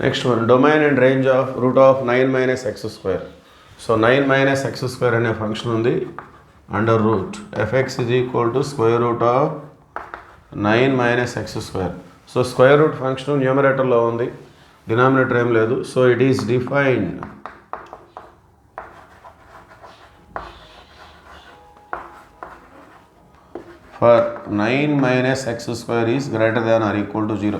Next one domain and range of root of 9 minus x square. So 9 minus x square అనే function ఉంది under root f x is equal to square root of 9 minus x square. So square root function న్యూమరేటర్లో ఉంది, denominator ఏం లేదు. So it is defined for 9 minus x square is greater than or equal to 0.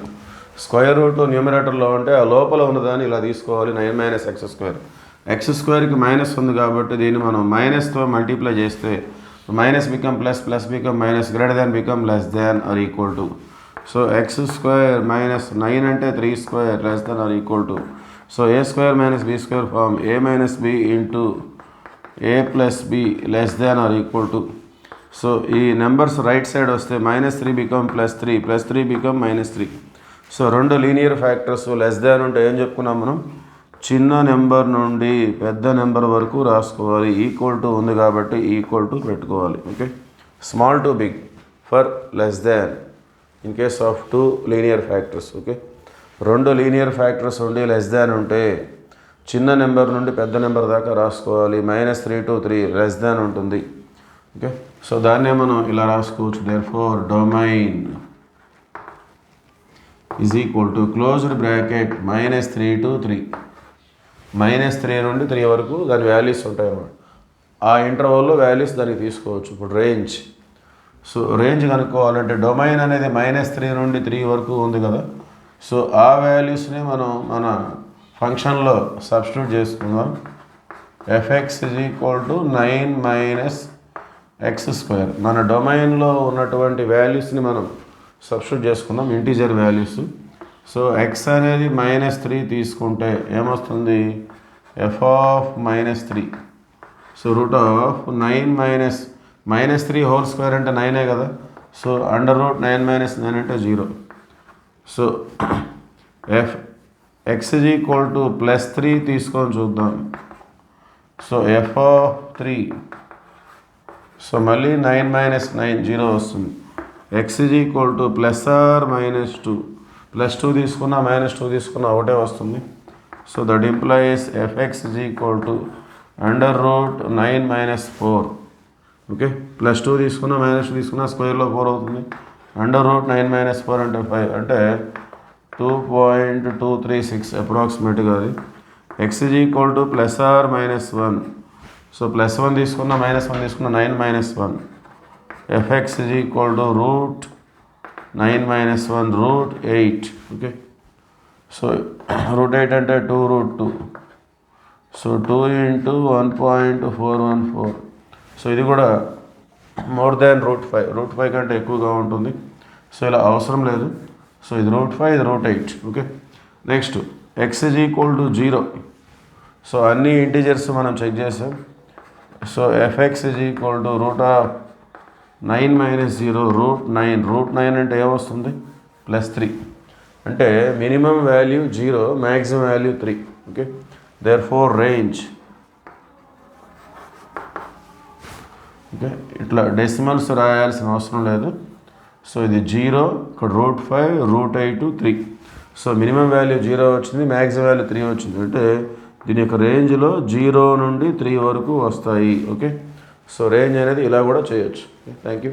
Square root న్యూమరేటర్లో ఉంటే ఆ లోపల ఉన్నదాన్ని ఇలా తీసుకోవాలి. 9 మైనస్ ఎక్స్ స్క్వేర్, ఎక్స్ స్క్వేర్కి మైనస్ ఉంది కాబట్టి దీన్ని మనం మైనస్తో మల్టిప్లై చేస్తే minus become plus, plus become minus, greater than become less than or equal to. So x square minus 9 అంటే 3 square less than or equal to. So a square minus b square form a minus b into a plus b less than or equal to. So ఈ numbers right side వస్తే -3 become +3, +3 become -3. So రెండు linear factors less than ఉంటే ఏం చెప్పుకున్నాం మనం, చిన్న number నుండి పెద్ద నెంబర్ వరకు రాసుకోవాలి. ఈక్వల్ టు ఉంది కాబట్టి ఈక్వల్ టు పెట్టుకోవాలి. Okay, small to big for less than in case of 2 linear factors. Okay, రెండు లీనియర్ ఫ్యాక్టర్స్ ఉండి లెస్ దాన్ ఉంటే చిన్న నెంబర్ నుండి పెద్ద నెంబర్ దాకా రాసుకోవాలి. -3 to 3 లెస్ దాన్ ఉంటుంది. ఓకే, సో దాన్నే మనం ఇలా రాసుకోవచ్చు. Therefore domain is equal to closed bracket -3 to 3, -3 నుండి 3 వరకు దాని వాల్యూస్ ఉంటాయి అన్నమాట. ఆ ఇంటర్వల్లో వాల్యూస్ దానికి తీసుకోవచ్చు. ఇప్పుడు రేంజ్, సో రేంజ్ కనుక్కోవాలంటే డొమైన్ అనేది -3 నుండి 3 వరకు ఉంది కదా. సో ఆ వాల్యూస్ని మనం మన ఫంక్షన్లో సబ్స్టిట్యూట్ చేసుకుందాం. F x is equal to 9 minus x square. మన డొమైన్లో ఉన్నటువంటి వాల్యూస్ని మనం సబ్స్టిట్యూట్ చేసుకుందాం, ఇంటీజర్ వాల్యూస్. సో ఎక్స్ అనేది -3 తీసుకుంటే ఏమొస్తుంది, F of -3. So root of 9 minus -3 whole square అంటే 9 కదా. సో అండర్ రూట్ 9 మైనస్ 9 అంటే 0. So X is equal to +3 తీసుకొని చూద్దాం. So F of 3. సో మళ్ళీ 9 మైనస్ 9 0 వస్తుంది. ఎక్స్ ఈజ్ ఈక్వల్ టు +2, +2 తీసుకున్నా -2 తీసుకున్నా ఒకటే వస్తుంది. So that implies f x is equal to under root 9 minus 4. Okay, +2 తీసుకున్నా -2 తీసుకున్నా స్క్వేర్లో 4 అవుతుంది. అండర్ రూట్ 9 మైనస్ 4 అంటే 5, అంటే 2.236 అప్రాక్సిమేట్గా అది. X is equal to +1. So +1 తీసుకున్నా -1 తీసుకున్నా 9 minus 1. F x is equal to root 9 minus 1 root 8. Okay, so root 8 అంటే 2√2. So 2 into 1.414. సో ఇది కూడా మోర్ దాన్ √5, √5 కంటే ఎక్కువగా ఉంటుంది. సో ఇలా అవసరం లేదు. సో ఇది √5, ఇది √8. Okay, next x is equal to 0. So అన్ని ఇంటీజర్స్ మనం చెక్ చేసాం. So f x is equal to root of 9 minus 0 root 9. Root 9 అంటే ఏమొస్తుంది, +3. అంటే minimum value 0, maximum value 3. Okay, therefore range. Okay, ఇట్లా డెసిమల్స్ రాయాల్సిన అవసరం లేదు. సో ఇది 0, ఇక్కడ √5, √8, 3. సో మినిమం వాల్యూ 0 వచ్చింది, మ్యాక్సిమం వాల్యూ 3 వచ్చింది. అంటే దీని యొక్క రేంజ్లో 0 నుండి 3 వరకు వస్తాయి. ఓకే, సో రేంజ్ అనేది ఇలా కూడా చేయొచ్చు. Thank you.